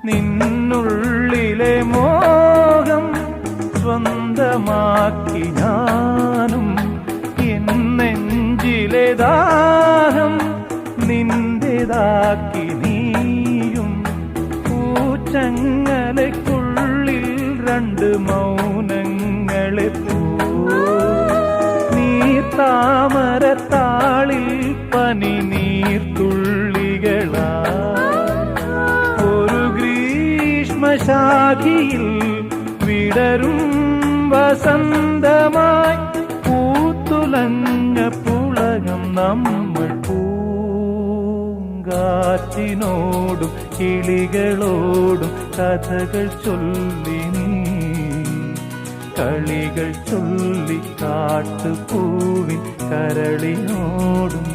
നിന്നുള്ളിലെ മോഹം സ്വന്തമാക്കി ഞാനും, എൻ നെഞ്ചിലെ ദാഹം നിന്റേതാക്കി നീയും. പൂച്ചങ്ങലയ്ക്കുള്ളിൽ രണ്ട് മൗനങ്ങളെ നീർത്താമരത്താളിൽ പനി നീർത്തുള്ളികളാ. ഒരു ഗ്രീഷ്മശാഖിയിൽ വിടരും വസന്തമായി പൂത്തുലഞ്ഞ പുളകം നമ്മൾ. പൂങ്കാറ്റിനോടും കിളികളോടും കഥകൾ ചൊല്ലി നീ, കളികൾ ചൊല്ലി കാട്ടുപൂവിൻ കരളിനോടും